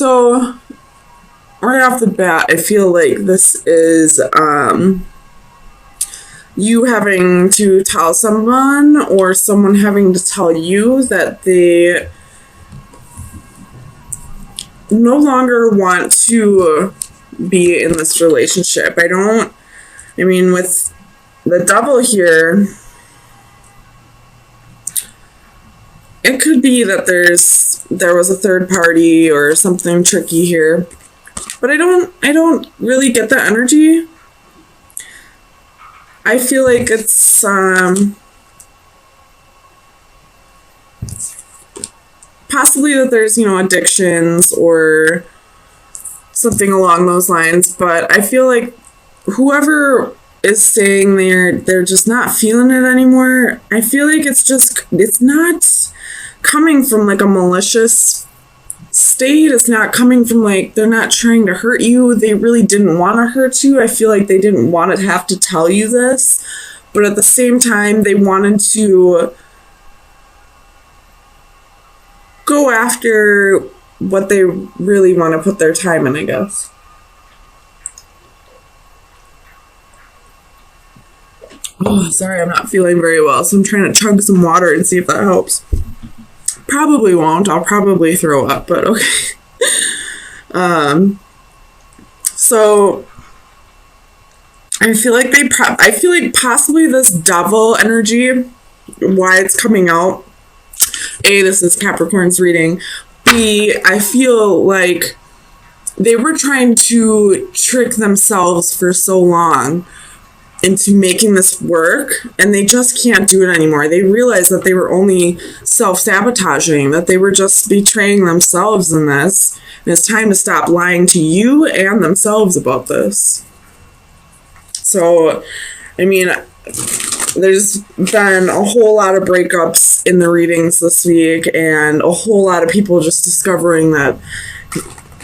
So right off the bat, I feel like this is you having to tell someone or someone having to tell you that they no longer want to be in this relationship. I mean, with the devil here, it could be that there was a third party or something tricky here. But I don't really get that energy. I feel like it's possibly that there's, addictions or something along those lines, but I feel like whoever is saying they're just not feeling it anymore, I feel like it's not coming from like a malicious state. It's not coming from like they're not trying to hurt you. They really didn't want to hurt you. I feel like they didn't want to have to tell you this, but at the same time they wanted to go after what they really want to put their time in, I guess. Oh, sorry, I'm not feeling very well, so I'm trying to chug some water and see if that helps. Probably won't. I'll probably throw up, but okay. So I feel like possibly this devil energy, why it's coming out. A, this is Capricorn's reading. B, I feel like they were trying to trick themselves for so long into making this work, and they just can't do it anymore. They realized that they were only self-sabotaging, that they were just betraying themselves in this, and it's time to stop lying to you and themselves about this. So, I mean, there's been a whole lot of breakups in the readings this week, and a whole lot of people just discovering that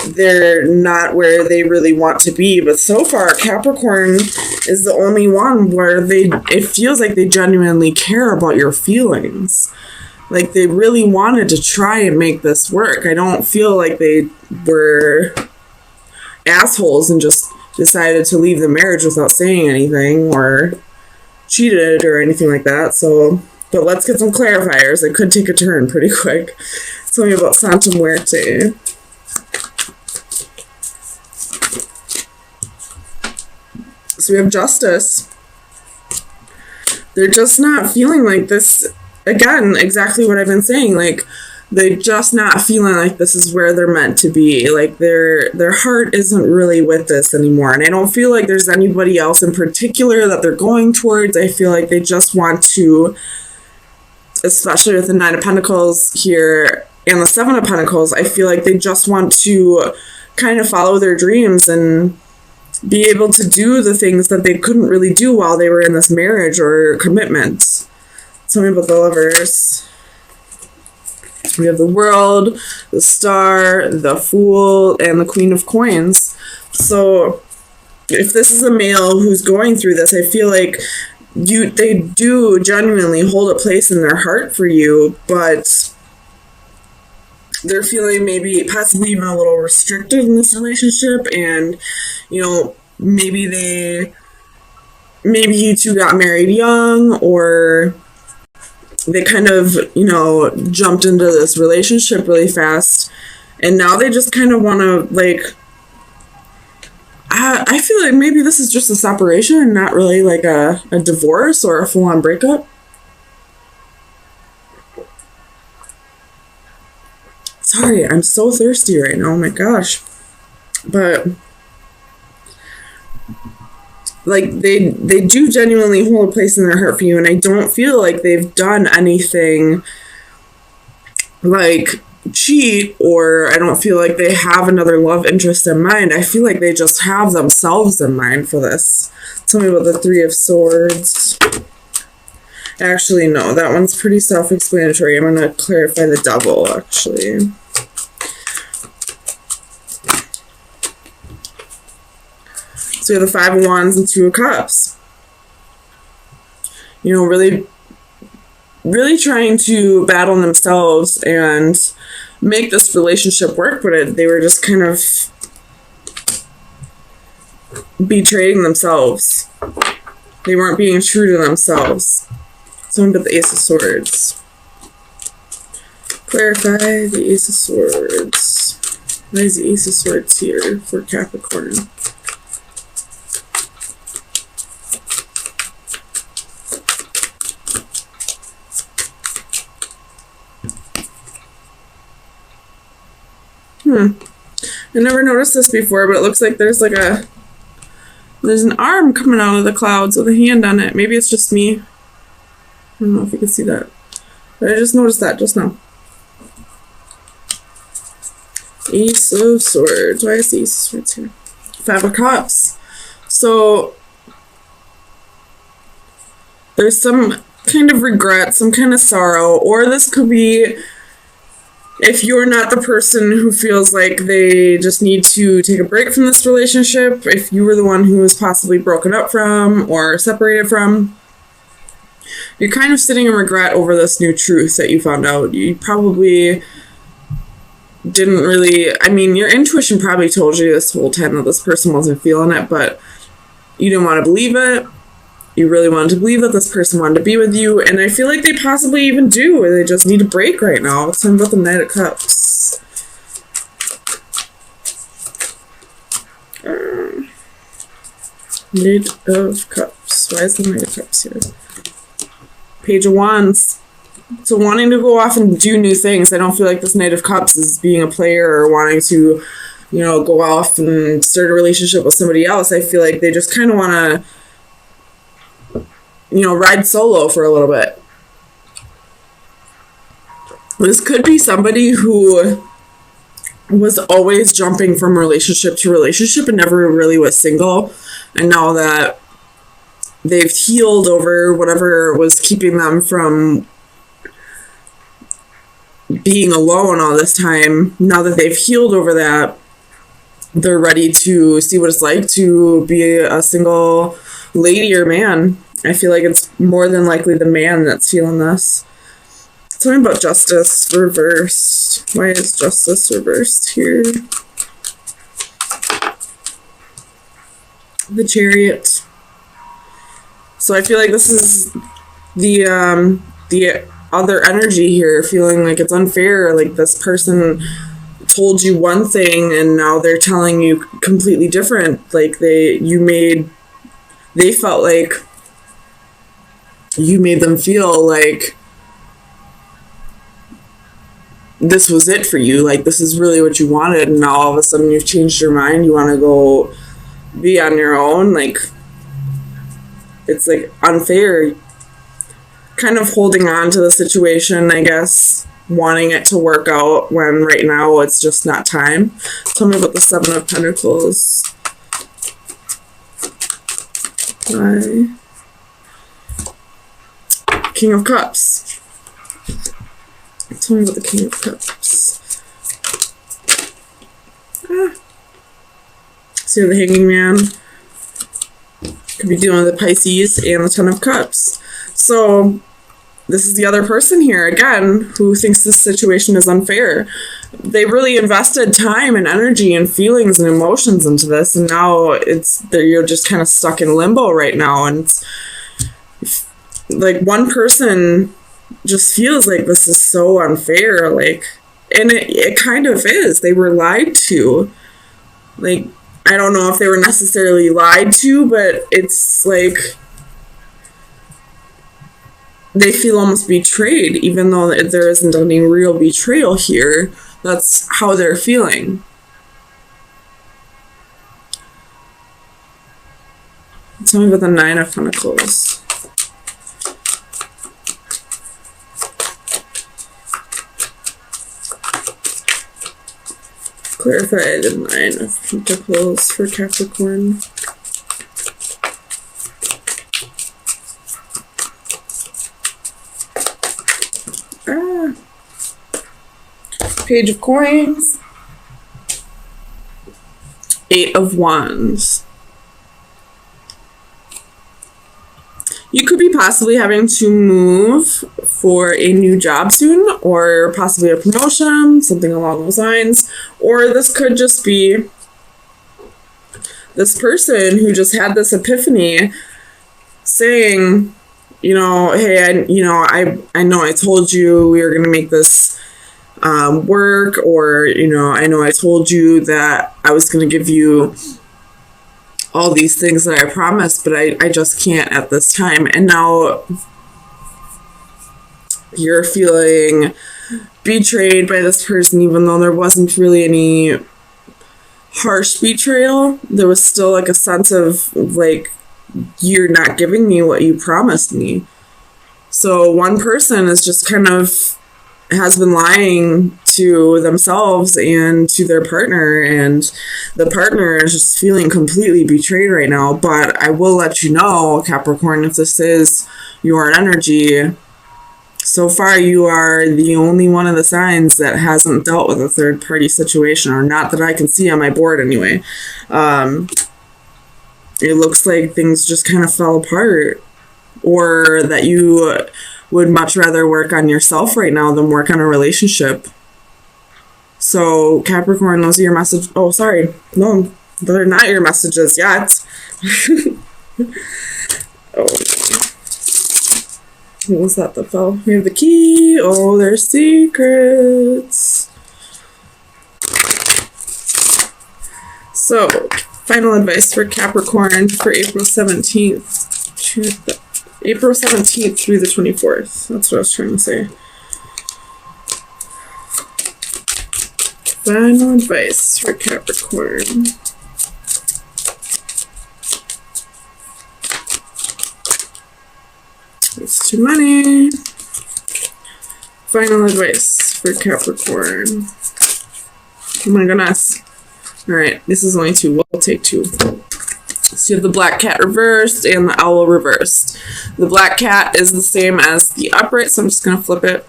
they're not where they really want to be. But so far, Capricorn is the only one where it feels like they genuinely care about your feelings. Like they really wanted to try and make this work. I don't feel like they were assholes and just decided to leave the marriage without saying anything or cheated or anything like that. So, but let's get some clarifiers. It could take a turn pretty quick. Tell me about Santa Muerte. So we have Justice. They're just not feeling like this. Again, exactly what I've been saying. Like, they're just not feeling like this is where they're meant to be. Like, their heart isn't really with this anymore. And I don't feel like there's anybody else in particular that they're going towards. I feel like they just want to, especially with the Nine of Pentacles here and the Seven of Pentacles, I feel like they just want to kind of follow their dreams and be able to do the things that they couldn't really do while they were in this marriage or commitment. Tell me about the Lovers. We have the World, the Star, the Fool, and the Queen of Coins. So if this is a male who's going through this, I feel like they do genuinely hold a place in their heart for you, but they're feeling maybe possibly even a little restricted in this relationship, and maybe you two got married young, or they kind of jumped into this relationship really fast, and now they just kind of want to I feel like maybe this is just a separation and not really like a divorce or a full-on breakup. Sorry, I'm so thirsty right now. Oh my gosh. But they do genuinely hold a place in their heart for you, and I don't feel like they've done anything like cheat, or I don't feel like they have another love interest in mind. I feel like they just have themselves in mind for this. Tell me about the Three of Swords. Actually, no, that one's pretty self-explanatory. I'm going to clarify the Devil, actually. So we have the Five of Wands and Two of Cups. Really trying to battle themselves and make this relationship work, but they were just kind of betraying themselves. They weren't being true to themselves. Something about the Ace of Swords. Clarify the Ace of Swords. Why is the Ace of Swords here for Capricorn? I never noticed this before, but it looks like there's an arm coming out of the clouds with a hand on it. Maybe it's just me. I don't know if you can see that. But I just noticed that just now. Ace of Swords. Why is the Ace of Swords here? Five of Cups. So there's some kind of regret, some kind of sorrow, or this could be if you're not the person who feels like they just need to take a break from this relationship, if you were the one who was possibly broken up from or separated from, you're kind of sitting in regret over this new truth that you found out. You probably didn't really, I mean, your intuition probably told you this whole time that this person wasn't feeling it, but you didn't want to believe it. You really wanted to believe that this person wanted to be with you, and I feel like they possibly even do, or they just need a break right now. It's talking about the Knight of Cups. Knight of Cups. Why is the Knight of Cups here? Page of Wands. So wanting to go off and do new things. I don't feel like this Knight of Cups is being a player or wanting to, you know, go off and start a relationship with somebody else. I feel like they just kind of want to, you know, ride solo for a little bit. This could be somebody who was always jumping from relationship to relationship and never really was single. And now that they've healed over whatever was keeping them from being alone all this time, now that they've healed over that, they're ready to see what it's like to be a single lady or man. I feel like it's more than likely the man that's feeling this. Tell me about Justice reversed. Why is Justice reversed here? The Chariot. So I feel like this is the other energy here, feeling like it's unfair. Like this person told you one thing and now they're telling you completely different. Like they felt like you made them feel like this was it for you, like this is really what you wanted, and now all of a sudden you've changed your mind, you want to go be on your own. Like it's like unfair, kind of holding on to the situation, I guess, wanting it to work out when right now it's just not time. Tell me about the Seven of Pentacles. Why? King of Cups. Tell me about the King of Cups. So the Hanging Man. Could be dealing with the Pisces and the Ten of Cups. So this is the other person here, again, who thinks this situation is unfair. They really invested time and energy and feelings and emotions into this, and now you're just kind of stuck in limbo right now, and it's like one person just feels like this is so unfair, like, and it kind of is. They were lied to. Like, I don't know if they were necessarily lied to, but it's like they feel almost betrayed, even though there isn't any real betrayal here. That's how they're feeling. Tell me about the Nine of Pentacles. Clarify the Nine of Pentacles for Capricorn. Page of Coins. Eight of Wands. You could be possibly having to move for a new job soon, or possibly a promotion, something along those lines. Or this could just be this person who just had this epiphany saying, you know, hey, I know I told you we were going to make this work, or, you know I told you that I was going to give you all these things that I promised, but I just can't at this time. And now you're feeling betrayed by this person, even though there wasn't really any harsh betrayal. There was still like a sense of like, you're not giving me what you promised me. So one person is just kind of has been lying to themselves and to their partner, and the partner is just feeling completely betrayed right now. But I will let you know, Capricorn, if this is your energy, so far you are the only one of the signs that hasn't dealt with a third party situation, or not that I can see on my board anyway. It looks like things just kind of fell apart, or that you would much rather work on yourself right now than work on a relationship. So Capricorn, those are your message. Oh, sorry. No, they're not your messages yet. Oh, what was that that fell? We have the key. Oh, there's secrets. So, final advice for Capricorn for April 17th to April 17th through the 24th. That's what I was trying to say. Final advice for Capricorn. It's too many. Final advice for Capricorn. Oh my goodness. Alright, this is only two. We'll take two. So you have the black cat reversed and the owl reversed. The black cat is the same as the upright, so I'm just going to flip it.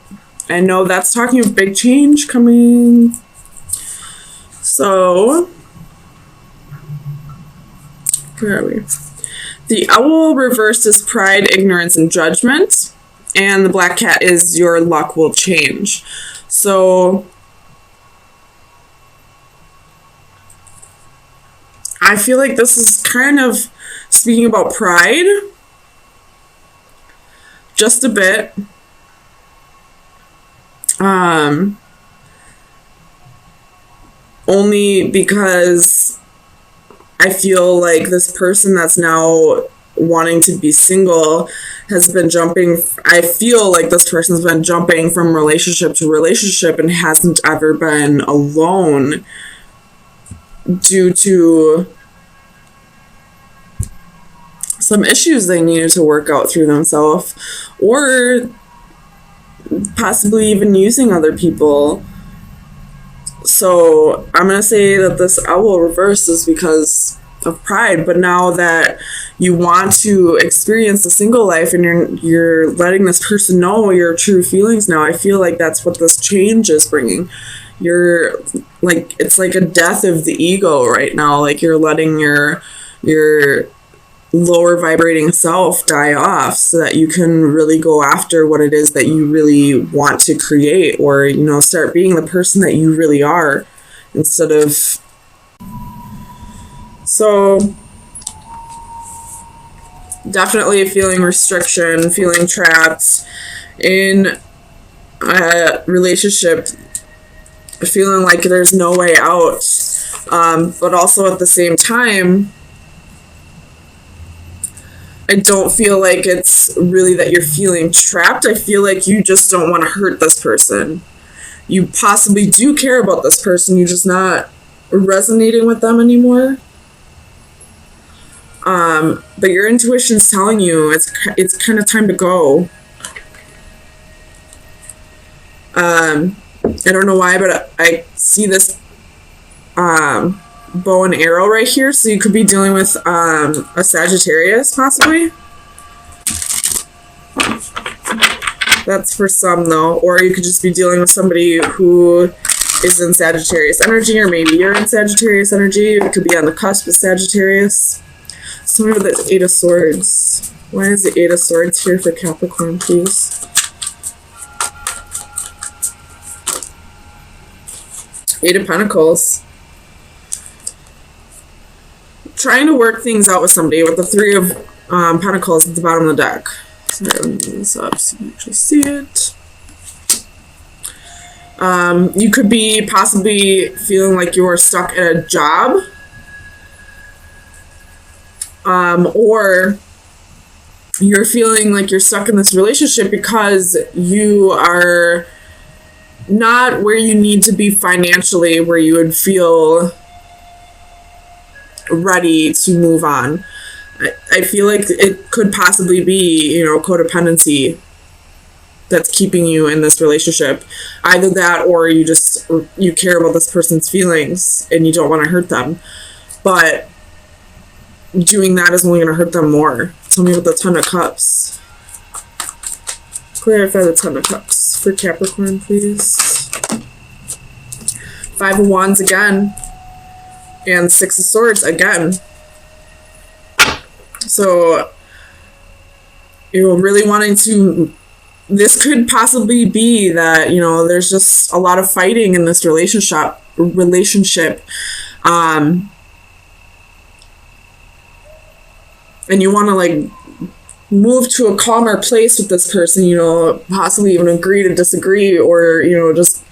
I know that's talking of big change coming. So, where are we? The owl reversed is pride, ignorance, and judgment. And the black cat is your luck will change. So, I feel like this is kind of speaking about pride, just a bit. Only because I feel like this person that's now wanting to be single has been jumping. I feel like this person's been jumping from relationship to relationship and hasn't ever been alone, due to some issues they needed to work out through themselves, or possibly even using other people. So I'm going to say that this owl reverse is because of pride, but now that you want to experience a single life and you're letting this person know your true feelings now, I feel like that's what this change is bringing. You're like, it's like a death of the ego right now. Like you're letting your lower vibrating self die off so that you can really go after what it is that you really want to create, or, you know, start being the person that you really are instead of. So definitely feeling restriction, feeling trapped in a relationship, feeling like there's no way out, but also at the same time, I don't feel like it's really that you're feeling trapped. I feel like you just don't want to hurt this person. You possibly do care about this person, you're just not resonating with them anymore. But your intuition's telling you it's kind of time to go. I don't know why, but I see this bow and arrow right here, so you could be dealing with a Sagittarius possibly. That's for some though, or you could just be dealing with somebody who is in Sagittarius energy, or maybe you're in Sagittarius energy. It could be on the cusp of Sagittarius. So we have the Eight of Swords. Why is the Eight of Swords here for Capricorn, please? Eight of Pentacles. Trying to work things out with somebody with the Three of Pentacles at the bottom of the deck. Sorry, I'm moving this up so you can actually see it. You could be possibly feeling like you're stuck at a job. Or you're feeling like you're stuck in this relationship because you are not where you need to be financially, where you would feel ready to move on. I feel like it could possibly be, you know, codependency that's keeping you in this relationship. Either that, or you care about this person's feelings and you don't want to hurt them. But doing that is only going to hurt them more. Tell me about the Ten of Cups. Clarify the Ten of Cups for Capricorn, please. Five of Wands again. And Six of Swords again. So, you're really wanting to... This could possibly be that, you know, there's just a lot of fighting in this relationship. And you want to, like, move to a calmer place with this person, you know, possibly even agree to disagree, or, you know, just,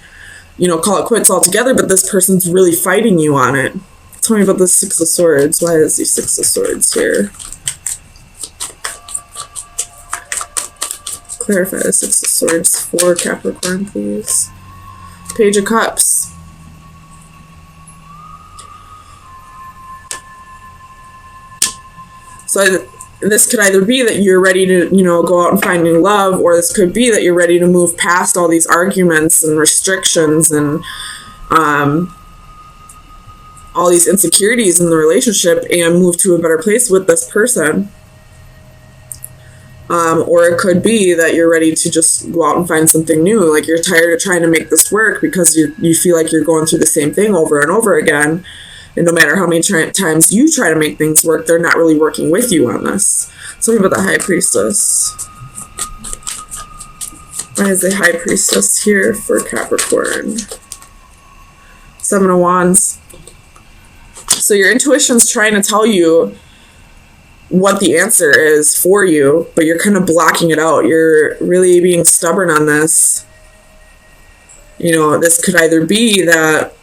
you know, call it quits altogether, but this person's really fighting you on it. Tell me about the Six of Swords. Why is the Six of Swords here? Clarify the Six of Swords for Capricorn, please. Page of Cups. So this could either be that you're ready to, you know, go out and find new love, or this could be that you're ready to move past all these arguments and restrictions and all these insecurities in the relationship and move to a better place with this person. Or it could be that you're ready to just go out and find something new. Like, you're tired of trying to make this work because you feel like you're going through the same thing over and over again. And no matter how many times you try to make things work, they're not really working with you on this. Tell me about the High Priestess. Why is the High Priestess here for Capricorn? Seven of Wands. So your intuition's trying to tell you what the answer is for you, but you're kind of blocking it out. You're really being stubborn on this. You know, this could either be that,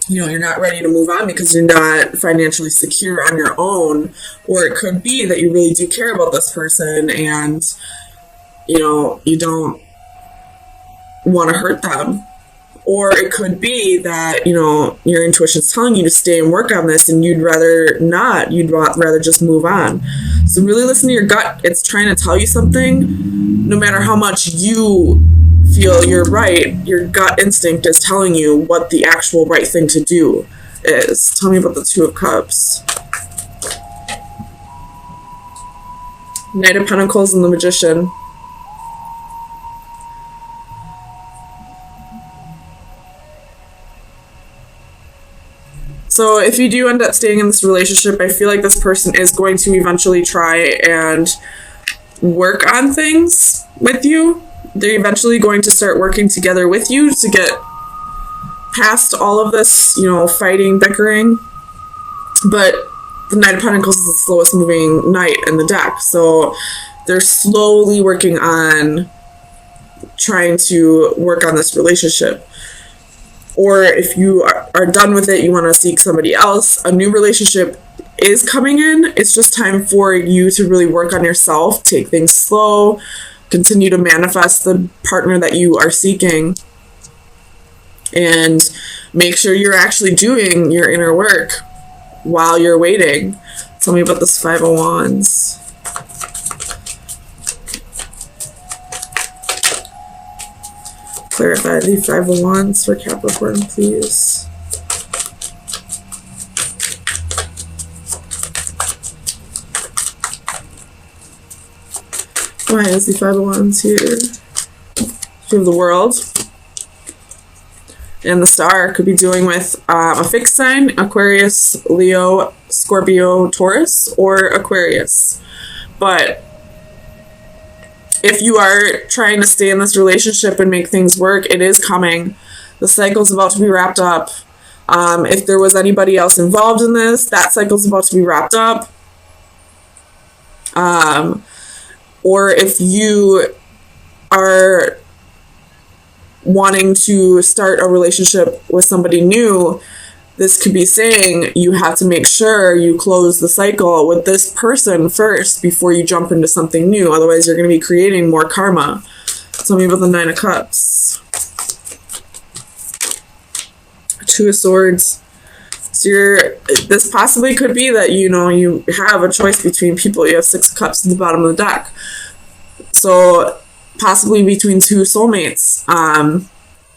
you know, you're not ready to move on because you're not financially secure on your own, or it could be that you really do care about this person and, you know, you don't want to hurt them. Or it could be that, you know, your intuition's telling you to stay and work on this and you'd rather not. You'd rather just move on. So really listen to your gut. It's trying to tell you something. No matter how much you feel you're right, your gut instinct is telling you what the actual right thing to do is. Tell me about the Two of Cups. Knight of Pentacles and the Magician. So if you do end up staying in this relationship, I feel like this person is going to eventually try and work on things with you. They're eventually going to start working together with you to get past all of this, you know, fighting, bickering. But the Knight of Pentacles is the slowest moving knight in the deck. So they're slowly working on trying to work on this relationship. Or if you are done with it, you want to seek somebody else, a new relationship is coming in. It's just time for you to really work on yourself, take things slow, continue to manifest the partner that you are seeking, and make sure you're actually doing your inner work while you're waiting. Tell me about this Five of Wands. Clarify the Five of Wands for Capricorn, please. Why is the Five of Wands here? Two of the World. And the Star could be dealing with a fixed sign, Aquarius, Leo, Scorpio, Taurus, or Aquarius. But if you are trying to stay in this relationship and make things work, it is coming. The cycle's about to be wrapped up. If there was anybody else involved in this, that cycle's about to be wrapped up. Or if you are wanting to start a relationship with somebody new, this could be saying you have to make sure you close the cycle with this person first before you jump into something new. Otherwise, you're going to be creating more karma. Tell me about the Nine of Cups. Two of Swords. So this possibly could be that, you know, you have a choice between people. You have Six of Cups at the bottom of the deck. So possibly between two soulmates.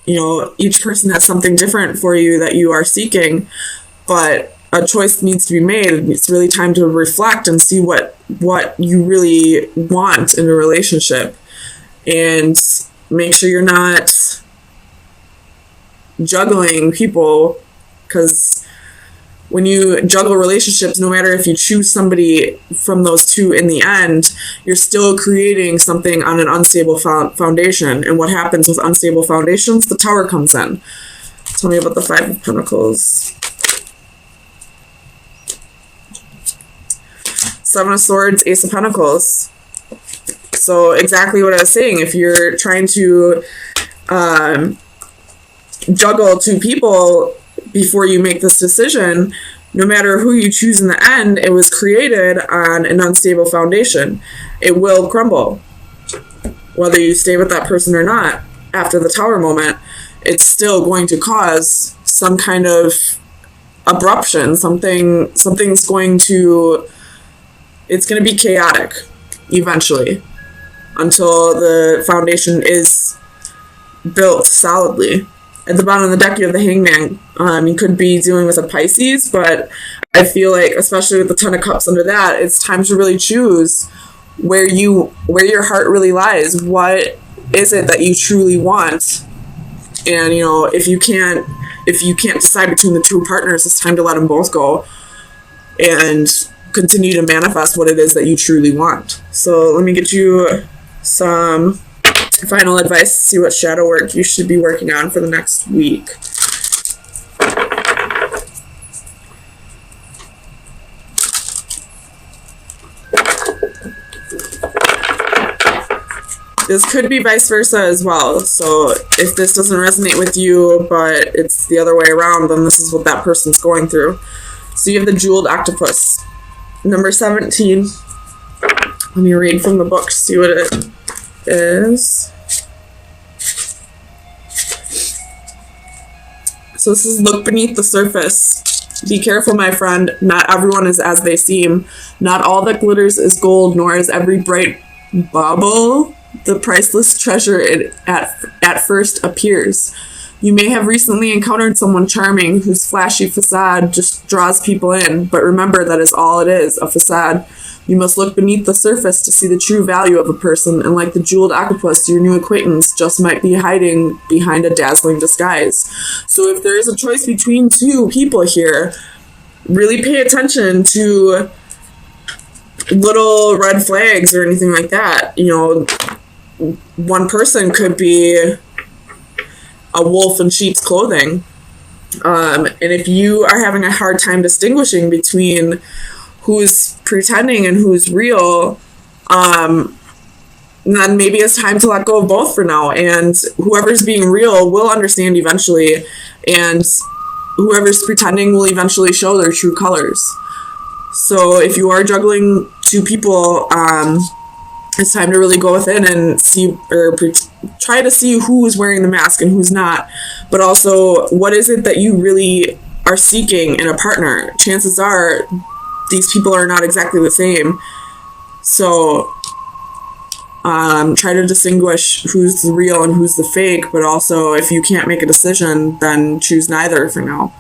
You know, each person has something different for you that you are seeking, but a choice needs to be made. It's really time to reflect and see what you really want in a relationship, and make sure you're not juggling people, because when you juggle relationships, no matter if you choose somebody from those two in the end, you're still creating something on an unstable foundation. And what happens with unstable foundations? The Tower comes in. Tell me about the Five of Pentacles. Seven of Swords, Ace of Pentacles. So exactly what I was saying. If you're trying to juggle two people before you make this decision, no matter who you choose in the end, it was created on an unstable foundation. It will crumble. Whether you stay with that person or not, after the Tower moment, it's still going to cause some kind of abruption. Something's going to, it's going to be chaotic eventually, until the foundation is built solidly. At the bottom of the deck, you have the Hangman. You could be dealing with a Pisces, but I feel like, especially with the Ten of Cups under that, it's time to really choose where your heart really lies. What is it that you truly want? And, you know, if you can't decide between the two partners, it's time to let them both go and continue to manifest what it is that you truly want. So let me get you some final advice to see what shadow work you should be working on for the next week. This could be vice versa as well. So if this doesn't resonate with you, but it's the other way around, then this is what that person's going through. So you have the Jeweled Octopus. Number 17. Let me read from the book, see what it is. So this is look beneath the surface. Be careful, my friend. Not everyone is as they seem. Not all that glitters is gold, nor is every bright bauble the priceless treasure it at first appears. You may have recently encountered someone charming whose flashy facade just draws people in, but remember that is all it is, a facade. You must look beneath the surface to see the true value of a person, and like the jeweled octopus, your new acquaintance just might be hiding behind a dazzling disguise. So if there is a choice between two people here, really pay attention to little red flags or anything like that. You know, one person could be a wolf in sheep's clothing. And if you are having a hard time distinguishing between who's pretending and who's real, then maybe it's time to let go of both for now. And whoever's being real will understand eventually, and whoever's pretending will eventually show their true colors. So if you are juggling two people, it's time to really go within and see, or try to see who's wearing the mask and who's not. But also, what is it that you really are seeking in a partner? Chances are these people are not exactly the same. So try to distinguish who's the real and who's the fake. But also, if you can't make a decision, then choose neither for now.